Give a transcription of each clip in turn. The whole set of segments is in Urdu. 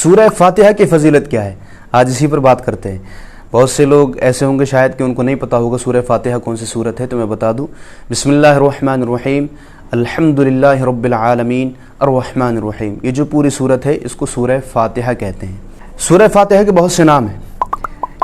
سورہ فاتحہ کی فضیلت کیا ہے، آج اسی پر بات کرتے ہیں۔ بہت سے لوگ ایسے ہوں گے شاید کہ ان کو نہیں پتہ ہوگا سورہ فاتحہ کون سی سورت ہے، تو میں بتا دوں۔ بسم اللہ الرحمن الرحیم، الحمدللہ رب العالمین الرحمن الرحیم، یہ جو پوری سورت ہے اس کو سورہ فاتحہ کہتے ہیں۔ سورہ فاتحہ کے بہت سے نام ہیں،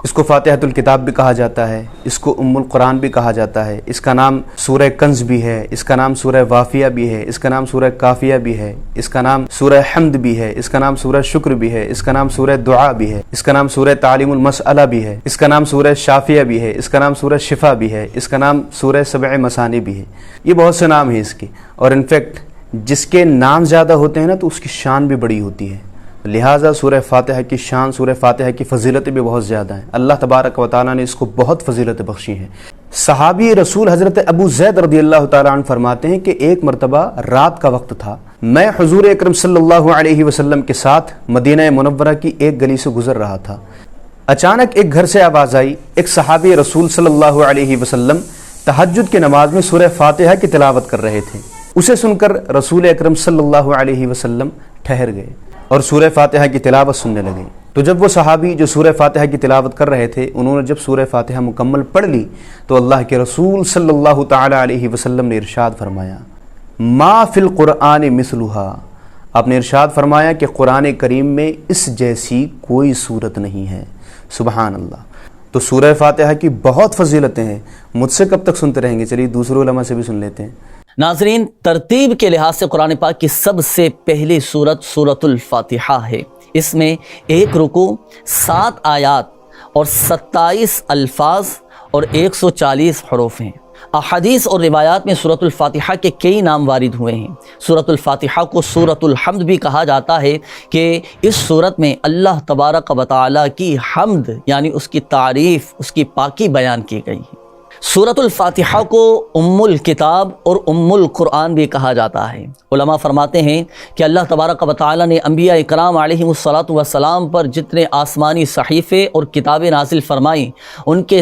اس کو فاتحۃ الکتاب بھی کہا جاتا ہے، اس کو ام القرآن بھی کہا جاتا ہے، اس کا نام سورہ کنز بھی ہے، اس کا نام سورہ وافیہ بھی ہے، اس کا نام سورہ کافیہ بھی ہے، اس کا نام سورہ حمد بھی ہے، اس کا نام سورہ شکر بھی ہے، اس کا نام سورہ دعا بھی ہے، اس کا نام سورہ تعلیم المسئلہ بھی ہے، اس کا نام سورہ شافیہ بھی ہے، اس کا نام سورہ شفا بھی ہے، اس کا نام سورہ سبع مثانی بھی ہے۔ یہ بہت سے نام ہیں اس کے، اور انفیکٹ جس کے نام زیادہ ہوتے ہیں نا تو اس کی شان بھی بڑی ہوتی ہے، لہٰذا سورہ فاتحہ کی شان، سورہ فاتحہ کی فضیلتیں بھی بہت زیادہ ہیں۔ اللہ تبارک و تعالیٰ نے اس کو بہت فضیلت بخشی ہیں۔ صحابی رسول حضرت ابو زید رضی اللہ تعالیٰ عنہ فرماتے ہیں کہ ایک مرتبہ رات کا وقت تھا، میں حضور اکرم صلی اللہ علیہ وسلم کے ساتھ مدینہ منورہ کی ایک گلی سے گزر رہا تھا۔ اچانک ایک گھر سے آواز آئی، ایک صحابی رسول صلی اللہ علیہ وسلم تہجد کی نماز میں سورہ فاتحہ کی تلاوت کر رہے تھے۔ اسے سن کر رسول اکرم صلی اللہ علیہ وسلم ٹھہر گئے اور سورہ فاتحہ کی تلاوت سننے لگے۔ تو جب وہ صحابی جو سورہ فاتحہ کی تلاوت کر رہے تھے انہوں نے جب سورہ فاتحہ مکمل پڑھ لی تو اللہ کے رسول صلی اللہ تعالی علیہ وسلم نے ارشاد فرمایا، ما فی القرآن مثلھا، آپ نے ارشاد فرمایا کہ قرآن کریم میں اس جیسی کوئی صورت نہیں ہے۔ سبحان اللہ۔ تو سورہ فاتحہ کی بہت فضیلتیں ہیں، مجھ سے کب تک سنتے رہیں گے، چلیے دوسرے علماء سے بھی سن لیتے ہیں۔ ناظرین، ترتیب کے لحاظ سے قرآن پاک کی سب سے پہلی سورت سورۃ الفاتحہ ہے۔ اس میں 1 رکوع، 7 آیات اور 27 الفاظ اور 140 حروف ہیں۔ احادیث اور روایات میں سورۃ الفاتحہ کے کئی نام وارد ہوئے ہیں۔ سورۃ الفاتحہ کو سورۃ الحمد بھی کہا جاتا ہے کہ اس سورت میں اللہ تبارک و تعالیٰ کی حمد یعنی اس کی تعریف، اس کی پاکی بیان کی گئی ہے۔ سورۃ الفاتحہ کو ام الکتاب اور ام القرآن بھی کہا جاتا ہے۔ علماء فرماتے ہیں کہ اللہ تبارک و تعالیٰ نے انبیاء اکرام علیہم الصلاۃ والسلام پر جتنے آسمانی صحیفے اور کتابیں نازل فرمائیں ان کے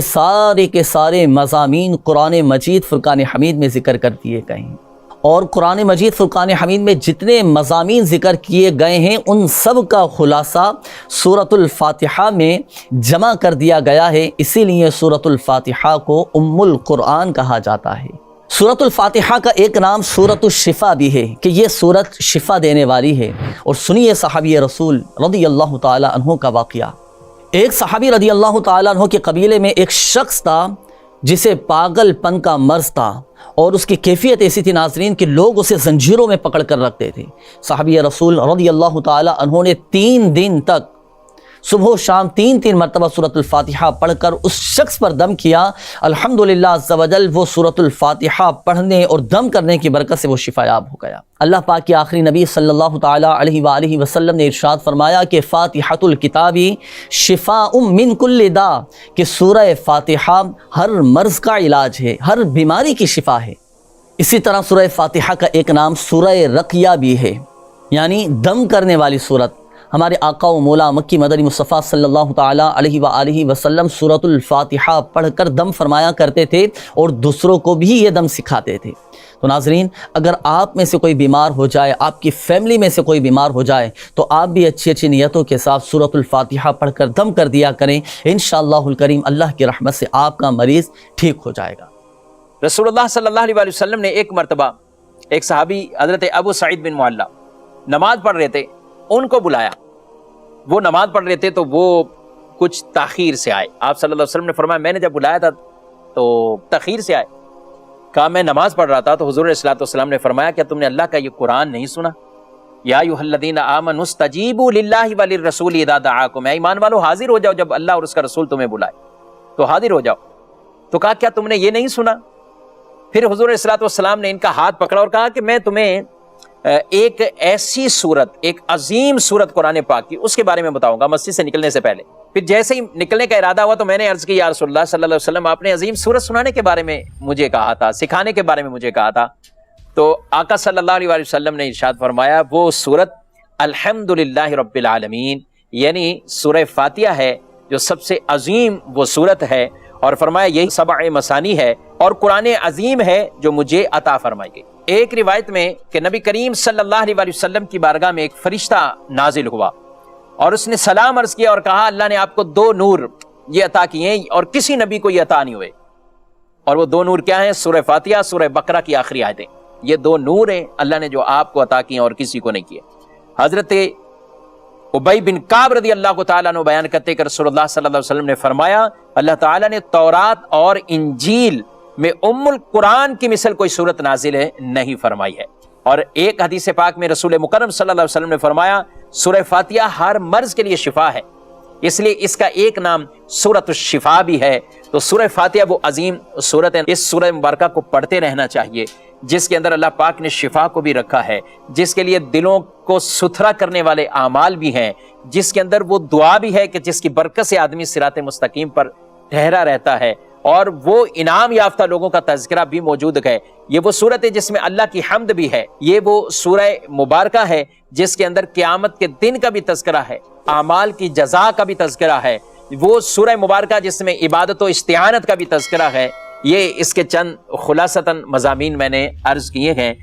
سارے مضامین قرآن مجید فرقان حمید میں ذکر کر دیے گئے ہیں، اور قرآن مجید فرقان حمید میں جتنے مضامین ذکر کیے گئے ہیں ان سب کا خلاصہ سورۃ الفاتحہ میں جمع کر دیا گیا ہے، اسی لیے سورۃ الفاتحہ کو ام القرآن کہا جاتا ہے۔ سورۃ الفاتحہ کا ایک نام سورۃ الشفا بھی ہے کہ یہ سورت شفا دینے والی ہے۔ اور سنیے صحابی رسول رضی اللہ تعالی عنہ کا واقعہ۔ ایک صحابی رضی اللہ تعالی عنہ کے قبیلے میں ایک شخص تھا جسے پاگل پن کا مرض تھا، اور اس کی کیفیت ایسی تھی ناظرین کہ لوگ اسے زنجیروں میں پکڑ کر رکھتے تھے۔ صحابی رسول رضی اللہ تعالی عنہ نے 3 دن تک صبح و شام 3 مرتبہ سورۃ الفاتحہ پڑھ کر اس شخص پر دم کیا۔ الحمدللہ عز و جل وہ سورۃ الفاتحہ پڑھنے اور دم کرنے کی برکت سے وہ شفا یاب ہو گیا۔ اللہ پاک کے آخری نبی صلی اللہ تعالی علیہ وآلہ وسلم نے ارشاد فرمایا کہ فاتحۃ الکتاب شفاء من کل داء، کہ سورہ فاتحہ ہر مرض کا علاج ہے، ہر بیماری کی شفا ہے۔ اسی طرح سورہ فاتحہ کا ایک نام سورہ رقیہ بھی ہے، یعنی دم کرنے والی سورت۔ ہمارے آقا و مولا مکی مدنی مصطفیٰ صلی اللہ تعالی علیہ وآلہ وسلم سورۃ الفاتحہ پڑھ کر دم فرمایا کرتے تھے اور دوسروں کو بھی یہ دم سکھاتے تھے۔ تو ناظرین، اگر آپ میں سے کوئی بیمار ہو جائے، آپ کی فیملی میں سے کوئی بیمار ہو جائے تو آپ بھی اچھی نیتوں کے ساتھ سورۃ الفاتحہ پڑھ کر دم کر دیا کریں، انشاءاللہ الکریم اللہ کی رحمت سے آپ کا مریض ٹھیک ہو جائے گا۔ رسول اللہ صلی اللہ علیہ وسلم نے ایک مرتبہ ایک صحابی حضرت ابو سعید بن معلہ نماز پڑھ رہے تھے، ان کو بلایا۔ وہ نماز پڑھ رہے تھے تو وہ کچھ تاخیر سے آئے۔ آپ صلی اللہ علیہ وسلم نے فرمایا میں نے جب بلایا تھا تو تاخیر سے آئے۔ کہا میں نماز پڑھ رہا تھا تو حضور صلی اللہ علیہ وسلم نے فرمایا کیا تم نے اللہ کا یہ قرآن نہیں سنا؟ یا ایھا الذین آمنوا استجیبوا للہ وللرسول اذا دعاکم، اے ایمان والو حاضر ہو جاؤ جب اللہ اور اس کا رسول تمہیں بلائے تو حاضر ہو جاؤ۔ تو کہا کیا تم نے یہ نہیں سنا؟ پھر حضور صلی اللہ علیہ وسلم نے ان کا ہاتھ پکڑا اور کہا کہ میں تمہیں ایک ایسی صورت، ایک عظیم صورت قرآن پاک کی، اس کے بارے میں بتاؤں گا مسجد سے نکلنے سے پہلے۔ پھر جیسے ہی نکلنے کا ارادہ ہوا تو میں نے عرض کی یا رسول اللہ صلی اللہ علیہ وسلم آپ نے عظیم صورت سنانے کے بارے میں مجھے کہا تھا، سکھانے کے بارے میں مجھے کہا تھا۔ تو آقا صلی اللہ علیہ وسلم نے ارشاد فرمایا وہ صورت الحمدللہ رب العالمین یعنی سورہ فاتحہ ہے جو سب سے عظیم وہ صورت ہے، اور فرمایا یہی سبع مثانی ہے اور قرآن عظیم ہے جو مجھے عطا فرمائی گئی۔ ایک روایت میں کہ نبی کریم صلی اللہ علیہ وسلم کی بارگاہ میں ایک فرشتہ نازل ہوا اور اس نے سلام عرض کیا اور کہا اللہ نے آپ کو 2 نور یہ عطا کیے ہیں اور کسی نبی کو یہ عطا نہیں ہوئے، اور وہ 2 نور کیا ہیں؟ سورہ فاتحہ، سورہ بقرہ کی آخری آیتیں، یہ 2 نور ہیں اللہ نے جو آپ کو عطا کیے اور کسی کو نہیں کیے۔ حضرت ابی بن کعب رضی اللہ تعالیٰ عنہ بیان کرتے کہ رسول اللہ صلی اللہ علیہ وسلم نے فرمایا اللہ تعالیٰ نے تورات اور انجیل میں القرآن کی مثل کوئی صورت نازل نہیں فرمائی ہے۔ اور ایک حدیث پاک میں رسول مکرم صلی اللہ علیہ وسلم نے فرمایا سورہ فاتحہ ہر مرض کے لیے شفا ہے، اس لیے اس کا ایک نام سورۃ الشفا بھی ہے۔ تو سورہ فاتحہ وہ عظیم سورت ہے، اس سورہ مبارکہ کو پڑھتے رہنا چاہیے، جس کے اندر اللہ پاک نے شفا کو بھی رکھا ہے، جس کے لیے دلوں کو ستھرا کرنے والے اعمال بھی ہیں، جس کے اندر وہ دعا بھی ہے کہ جس کی برکت سے آدمی صراط مستقیم پر ٹھہرا رہتا ہے، اور وہ انعام یافتہ لوگوں کا تذکرہ بھی موجود ہے۔ یہ وہ سورت ہے جس میں اللہ کی حمد بھی ہے، یہ وہ سورہ مبارکہ ہے جس کے اندر قیامت کے دن کا بھی تذکرہ ہے، اعمال کی جزا کا بھی تذکرہ ہے، وہ سورہ مبارکہ جس میں عبادت و استعانت کا بھی تذکرہ ہے۔ یہ اس کے چند خلاصتاً مضامین میں نے عرض کیے ہیں۔